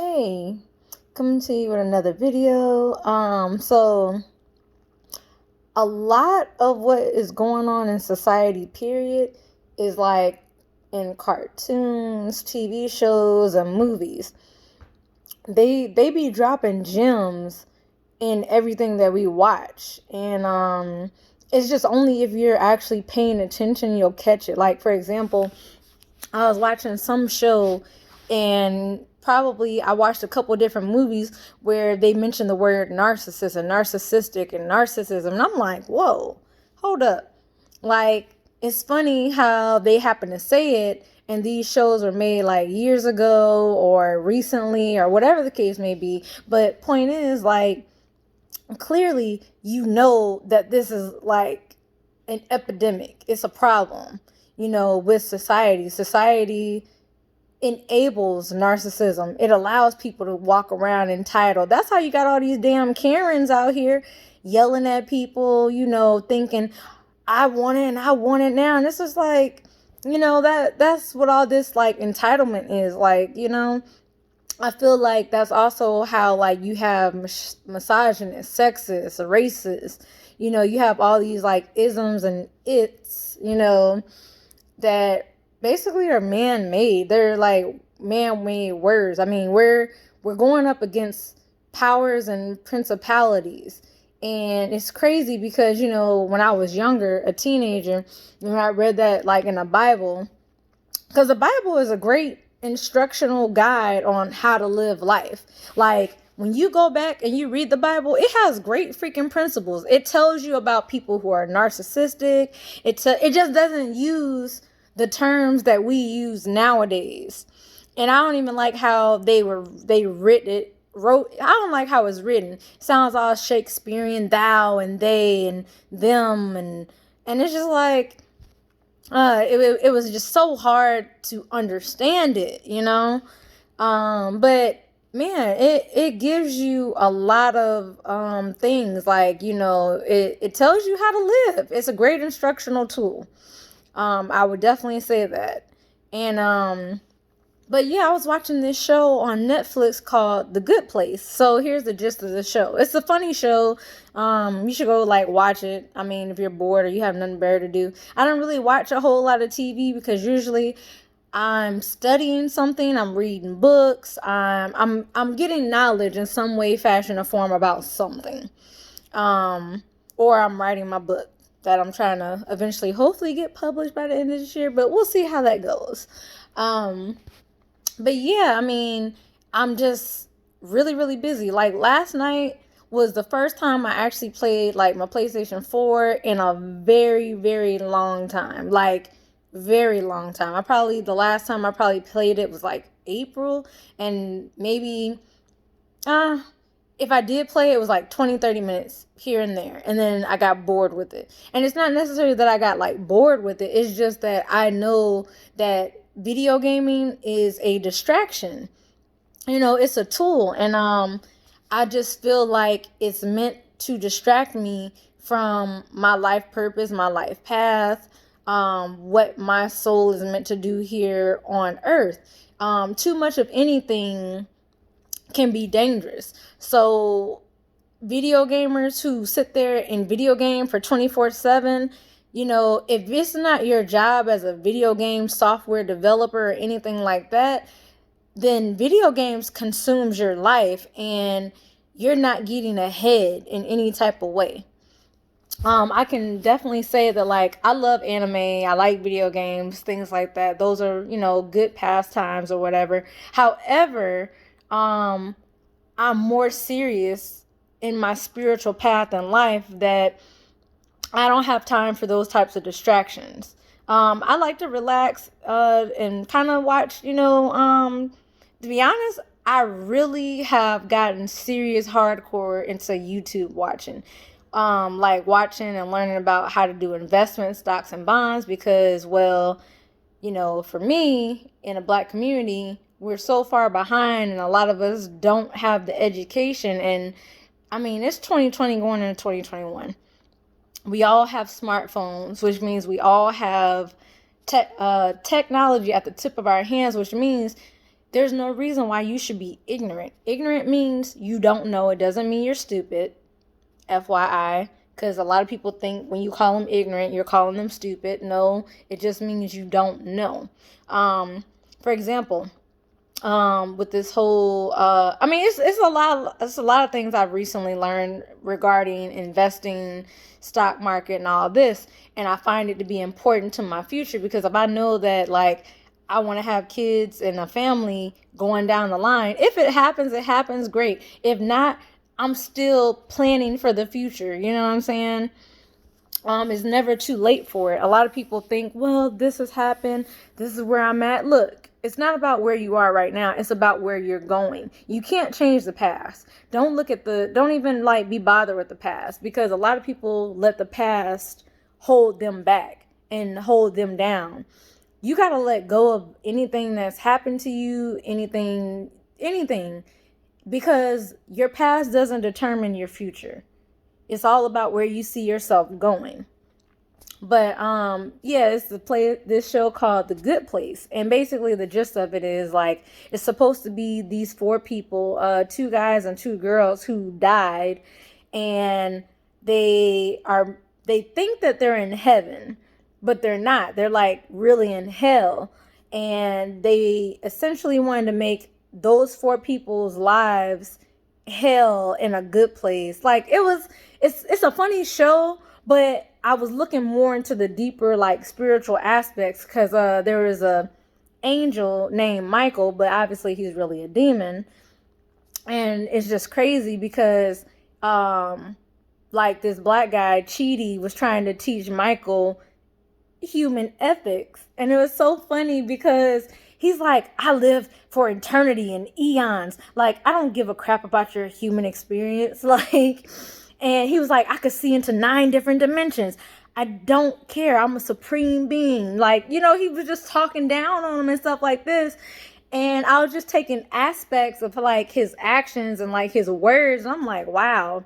Hey, coming to you with another video. So a lot of what is going on in society, period, is like in cartoons, TV shows, and movies. They be dropping gems in everything that we watch, and it's just only if you're actually paying attention you'll catch it. Like for example, I was watching some show and probably I watched a couple different movies where they mentioned the word narcissism, narcissistic, and narcissism. And I'm like, whoa, hold up. Like, it's funny how they happen to say it, and these shows were made like years ago or recently or whatever the case may be. But point is, like, clearly you know that this is like an epidemic. It's a problem, with society. Society enables narcissism. It allows people to walk around entitled. That's how you got all these damn Karens out here yelling at people, thinking, I want it and I want it now. And this is like, that's what all this like entitlement is like, I feel like that's also how like you have misogynist, sexist, racist. You have all these like isms and its, that basically are man-made. They're like man-made words. I mean, we're going up against powers and principalities. And it's crazy because, when I was younger, a teenager, when I read that like in the Bible, because the Bible is a great instructional guide on how to live life. Like when you go back and you read the Bible, it has great freaking principles. It tells you about people who are narcissistic. It just doesn't use the terms that we use nowadays. And I don't even like how they wrote. I don't like how it's written. It sounds all Shakespearean, thou and they and them, and it's just like it was just so hard to understand it, but man, it gives you a lot of things like, it tells you how to live. It's a great instructional tool. I would definitely say that. And but yeah, I was watching this show on Netflix called The Good Place. So here's the gist of the show. It's a funny show. You should go like watch it. I mean, if you're bored or you have nothing better to do. I don't really watch a whole lot of TV because usually I'm studying something, I'm reading books, I'm getting knowledge in some way, fashion, or form about something. Or I'm writing my book that I'm trying to eventually hopefully get published by the end of this year, but we'll see how that goes. But yeah, I mean, I'm just really, really busy. Like last night was the first time I actually played like my PlayStation 4 in a very, very long time. Like very long time. The last time I probably played it was like April, and maybe uh if I did play it was like 20, 30 minutes here and there, and then I got bored with it. And it's not necessarily that I got like bored with it, it's just that I know that video gaming is a distraction. It's a tool, and I just feel like it's meant to distract me from my life purpose, my life path, what my soul is meant to do here on earth. Too much of anything can be dangerous. So video gamers who sit there and video game for 24/7, if it's not your job as a video game software developer or anything like that, then video games consumes your life and you're not getting ahead in any type of way. I can definitely say that like I love anime, I like video games, things like that. Those are, good pastimes or whatever. However, I'm more serious in my spiritual path in life that I don't have time for those types of distractions. I like to relax and kind of watch, to be honest, I really have gotten serious hardcore into YouTube watching. Like watching and learning about how to do investment stocks and bonds because, well, for me in a black community, we're so far behind and a lot of us don't have the education. And I mean, it's 2020 going into 2021. We all have smartphones, which means we all have technology at the tip of our hands, which means There's no reason why you should be ignorant. Ignorant means you don't know. It doesn't mean you're stupid. FYI. Because a lot of people think when you call them ignorant, you're calling them stupid. No, it just means you don't know. For example, with this whole I mean, it's a lot of things I've recently learned regarding investing, stock market, and all this, and I find it to be important to my future, because if I know that, like, I want to have kids and a family going down the line, if it happens, it happens, great. If not, I'm still planning for the future. You know what I'm saying? It's never too late for it. A lot of people think, well, this has happened, this is where I'm at. Look, it's not about where you are right now, it's about where you're going. You can't change the past. Don't even like be bothered with the past, because a lot of people let the past hold them back and hold them down. You got to let go of anything that's happened to you, anything, because your past doesn't determine your future. It's all about where you see yourself going. But yeah, it's this show called The Good Place, and basically the gist of it is, like, it's supposed to be these four people, two guys and two girls, who died, and they think that they're in heaven, but they're not. They're like really in hell, and they essentially wanted to make those four people's lives hell in a good place. Like, it's a funny show, but I was looking more into the deeper, like, spiritual aspects, because there was a angel named Michael, but obviously he's really a demon. And it's just crazy because like, this black guy Chidi was trying to teach Michael human ethics, and it was so funny because he's like, I live for eternity and eons, like, I don't give a crap about your human experience, like. And he was like, I could see into 9 different dimensions, I don't care, I'm a supreme being, like, he was just talking down on him and stuff like this. And I was just taking aspects of, like, his actions and, like, his words, and I'm like, wow,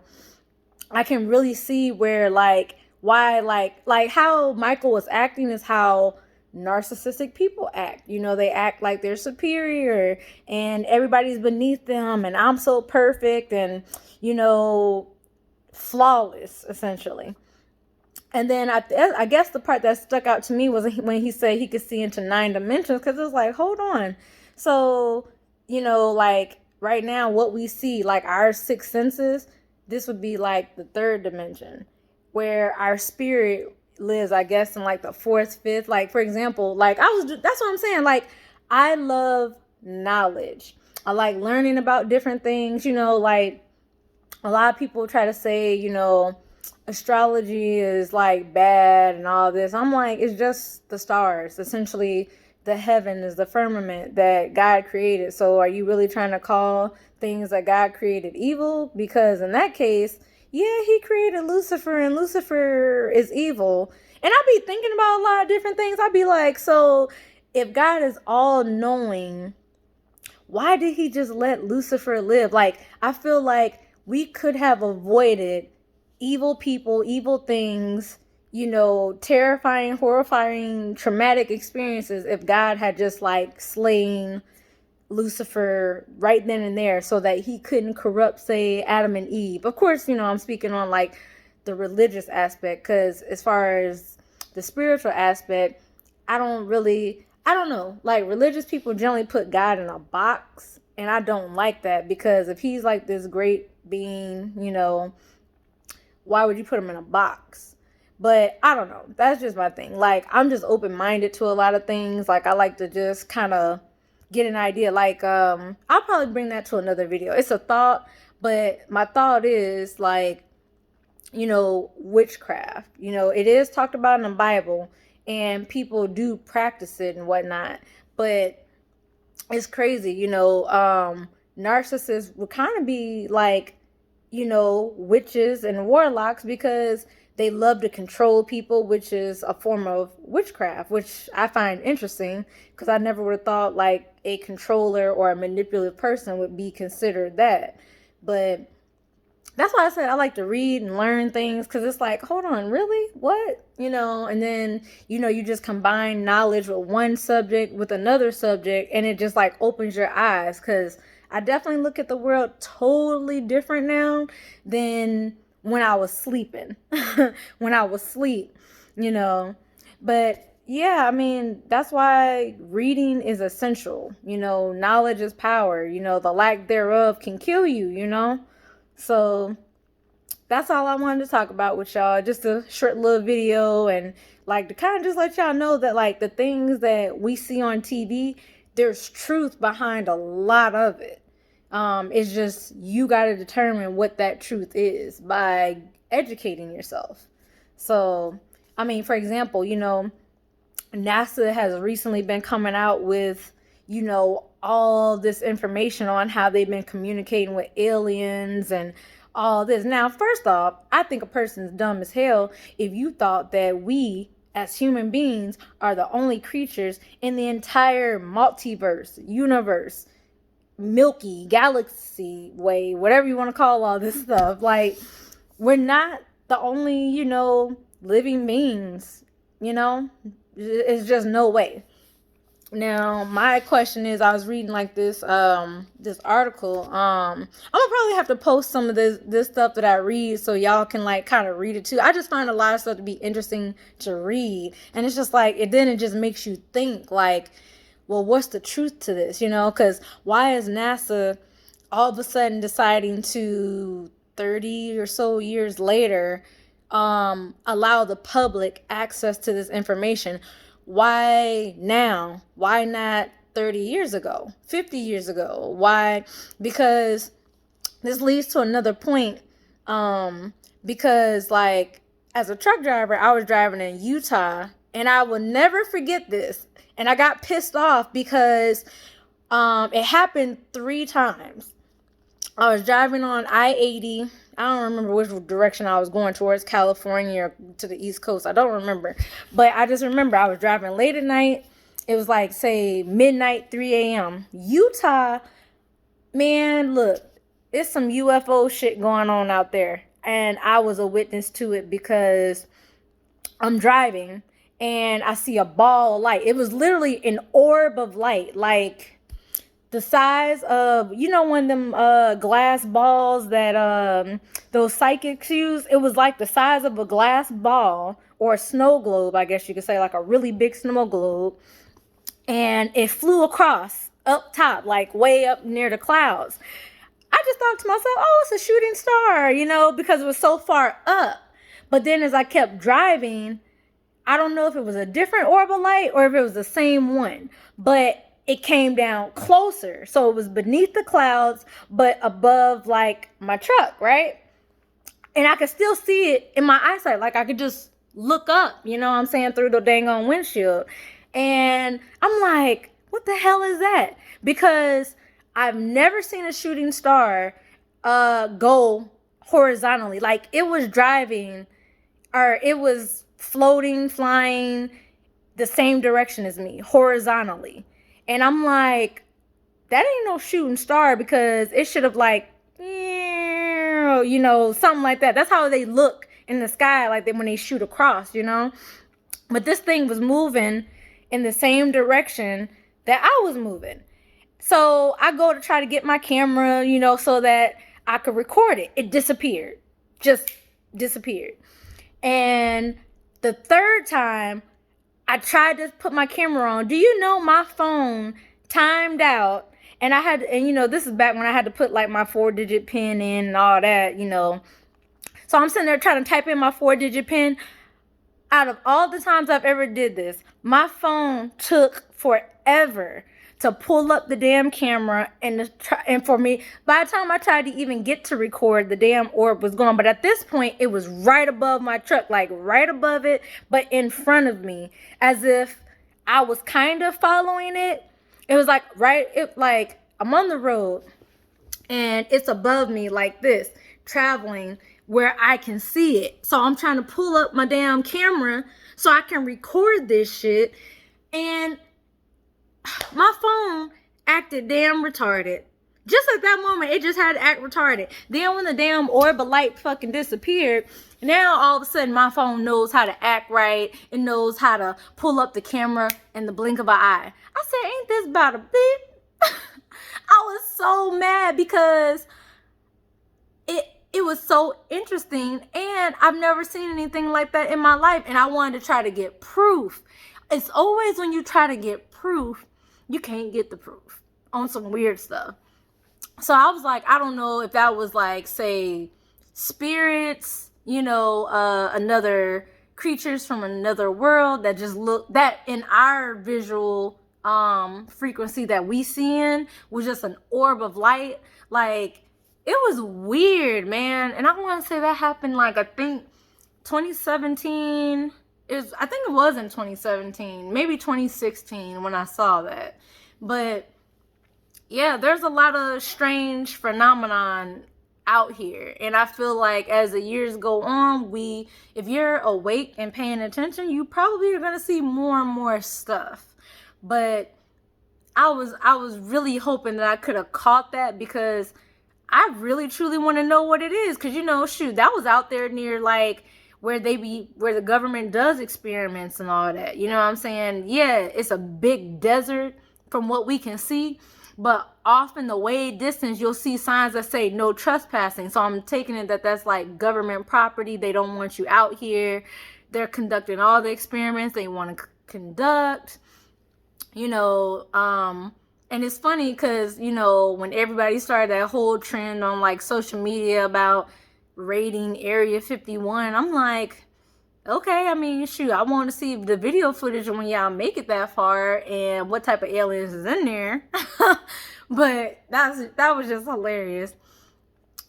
I can really see where, like, why, like how Michael was acting is how narcissistic people act. They act like they're superior and everybody's beneath them, and I'm so perfect and, flawless, essentially. And then I guess the part that stuck out to me was when he said he could see into 9 dimensions, because it was like, hold on. So, like, right now, what we see, like, our 6 senses, this would be like the 3rd dimension, where our spirit lives, I guess, in like the 4th, 5th. Like, for example, like, that's what I'm saying. Like, I love knowledge. I like learning about different things, like, a lot of people try to say, astrology is like bad and all this. I'm like, it's just the stars. Essentially, the heaven is the firmament that God created. So are you really trying to call things that God created evil? Because in that case, yeah, he created Lucifer, and Lucifer is evil. And I be thinking about a lot of different things. I'd be like, so if God is all knowing, why did he just let Lucifer live? Like, I feel like we could have avoided evil people, evil things, terrifying, horrifying, traumatic experiences if God had just, like, slain Lucifer right then and there so that he couldn't corrupt, say, Adam and Eve. Of course, I'm speaking on, like, the religious aspect, because as far as the spiritual aspect, I don't know. Like, religious people generally put God in a box, and I don't like that, because if he's like this great being, why would you put him in a box? But I don't know. That's just my thing. Like, I'm just open-minded to a lot of things. Like, I like to just kind of get an idea. Like, I'll probably bring that to another video. It's a thought, but my thought is, like, witchcraft. It is talked about in the Bible, and people do practice it and whatnot. But it's crazy, narcissists would kind of be like, witches and warlocks, because they love to control people, which is a form of witchcraft, which I find interesting, because I never would have thought, like, a controller or a manipulative person would be considered that. But that's why I said I like to read and learn things, because it's like, hold on, really? What? And then, you just combine knowledge with one subject with another subject, and it just like opens your eyes, because I definitely look at the world totally different now than when I was sleeping, when I was asleep, you know. But yeah, I mean, that's why reading is essential. Knowledge is power. The lack thereof can kill you. So that's all I wanted to talk about with y'all. Just a short little video, and like to kind of just let y'all know that like the things that we see on TV, there's truth behind a lot of it. It's just you got to determine what that truth is by educating yourself. So, I mean, for example, NASA has recently been coming out with, all this information on how they've been communicating with aliens and all this. Now, first off, I think a person's dumb as hell if you thought that we as human beings are the only creatures in the entire multiverse, universe, Milky Galaxy way, whatever you want to call all this stuff. Like, we're not the only, living beings, it's just no way. Now, my question is, I was reading like this article. I'm gonna probably have to post some of this stuff that I read so y'all can like kind of read it too. I just find a lot of stuff to be interesting to read, and it's just like it just makes you think like, well, what's the truth to this? Because why is NASA all of a sudden deciding to 30 or so years later allow the public access to this information? Why now? Why not 30 years ago, 50 years ago? Why? Because this leads to another point. Because like as a truck driver, I was driving in Utah, and I will never forget this. And I got pissed off because it happened 3 times. I was driving on I-80. I don't remember which direction I was going, towards California or to the East Coast. I don't remember. But I just remember I was driving late at night. It was like, say, midnight, 3 a.m. Utah, man, look, it's some UFO shit going on out there. And I was a witness to it because I'm driving and I see a ball of light. It was literally an orb of light, like the size of, one of them glass balls that those psychics use. It was like the size of a glass ball, or a snow globe, I guess you could say, like a really big snow globe. And it flew across up top, like way up near the clouds. I just thought to myself, oh, it's a shooting star, because it was so far up. But then as I kept driving, I don't know if it was a different orb of light or if it was the same one, but it came down closer. So it was beneath the clouds, but above like my truck, right? And I could still see it in my eyesight. Like I could just look up, what I'm saying, through the dang on windshield. And I'm like, what the hell is that? Because I've never seen a shooting star go horizontally. Like it was driving, or it was floating, flying the same direction as me, horizontally. And I'm like, that ain't no shooting star, because it should have like, something like that. That's how they look in the sky, like when they shoot across, But this thing was moving in the same direction that I was moving. So I go to try to get my camera, so that I could record it. It disappeared. Just disappeared. And the third time, I tried to put my camera on. Do you know my phone timed out? And this is back when I had to put like my 4-digit pin in and all that, So I'm sitting there trying to type in my 4-digit pin. Out of all the times I've ever did this, my phone took forever to pull up the damn camera, and for me, by the time I tried to even get to record, the damn orb was gone. But at this point, it was right above my truck, like right above it, but in front of me, as if I was kind of following it. It was like like I'm on the road and it's above me like this, traveling where I can see it. So I'm trying to pull up my damn camera so I can record this shit, and my phone acted damn retarded. Just at that moment, it just had to act retarded. Then when the damn orb of light fucking disappeared, now all of a sudden my phone knows how to act right. It knows how to pull up the camera in the blink of an eye. I said, ain't this about a beep? I was so mad because it was so interesting, and I've never seen anything like that in my life, and I wanted to try to get proof. It's always when you try to get proof, you can't get the proof on some weird stuff. So I was like, I don't know if that was like, say, spirits, another creatures from another world that just look, that in our visual frequency that we seeing was just an orb of light. Like, it was weird, man. And I want to say that happened, like, I think 2017 I think it was in 2017, maybe 2016 when I saw that. But yeah, there's a lot of strange phenomenon out here, and I feel like as the years go on, if you're awake and paying attention, you probably are going to see more and more stuff. But I was really hoping that I could have caught that, because I really truly want to know what it is. Because, shoot, that was out there near, like, where the government does experiments and all that. You know what I'm saying? Yeah, it's a big desert from what we can see, but off in the way distance, you'll see signs that say no trespassing. So I'm taking it that that's like government property. They don't want you out here. They're conducting all the experiments they want to conduct, and it's funny because, when everybody started that whole trend on like social media about raiding Area 51, I'm like, okay, I mean, shoot, I want to see the video footage when y'all make it that far and what type of aliens is in there. But that was just hilarious.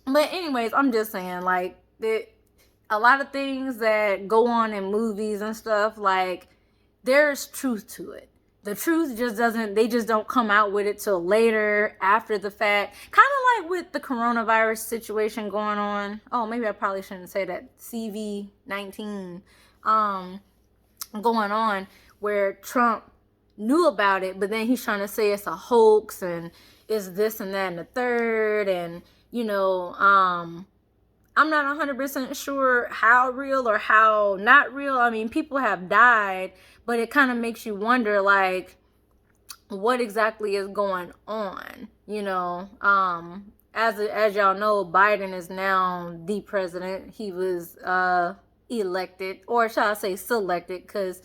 But anyways, I'm just saying, like, a lot of things that go on in movies and stuff, like, there's truth to it. The truth just they just don't come out with it till later, after the fact. Kind of like with the coronavirus situation going on. Oh, maybe I probably shouldn't say that. CV-19 going on, where Trump knew about it, but then he's trying to say it's a hoax and it's this and that and the third. And, I'm not 100% sure how real or how not real. I mean, people have died, but it kind of makes you wonder, like, what exactly is going on, as y'all know, Biden is now the president. He was elected, or shall I say selected, because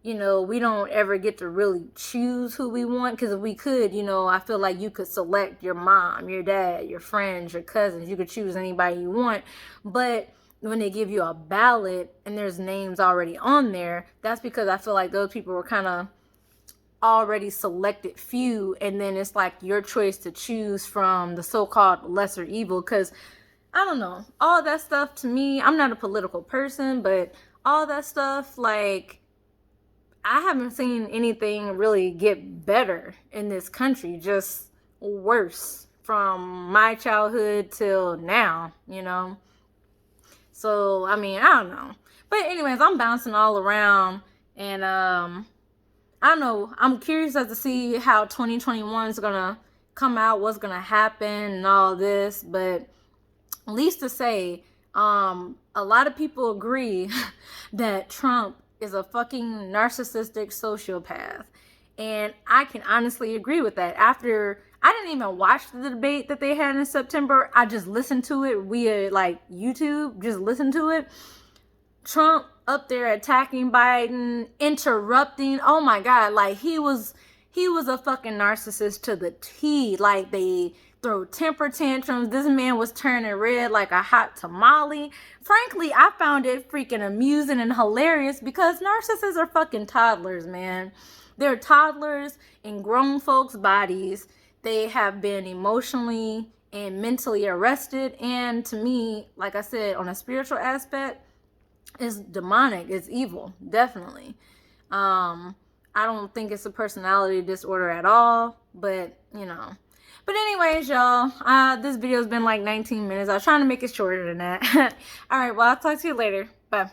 we don't ever get to really choose who we want. Because if we could, I feel like you could select your mom, your dad, your friends, your cousins. You could choose anybody you want. But when they give you a ballot and there's names already on there, that's because I feel like those people were kind of already selected few. And then it's like your choice to choose from the so-called lesser evil. Because I don't know, all that stuff, to me, I'm not a political person, but all that stuff, like, I haven't seen anything really get better in this country, just worse from my childhood till now, So, I mean, I don't know. But anyways, I'm bouncing all around, and I don't know. I'm curious as to see how 2021 is going to come out, what's going to happen and all this. But at least to say, a lot of people agree that Trump is a fucking narcissistic sociopath. And I can honestly agree with that. After, I didn't even watch the debate that they had in September. I just listened to it via like YouTube, just listened to it. Trump up there attacking Biden, interrupting. Oh my God, like he was a fucking narcissist to the T. Like, they throw temper tantrums. This man was turning red like a hot tamale. Frankly, I found it freaking amusing and hilarious, because narcissists are fucking toddlers, man. They're toddlers in grown folks' bodies. They have been emotionally and mentally arrested. And to me, like I said, on a spiritual aspect, it's demonic. It's evil, definitely. I don't think it's a personality disorder at all, but But anyways, y'all, this video's been like 19 minutes. I was trying to make it shorter than that. All right, well, I'll talk to you later. Bye.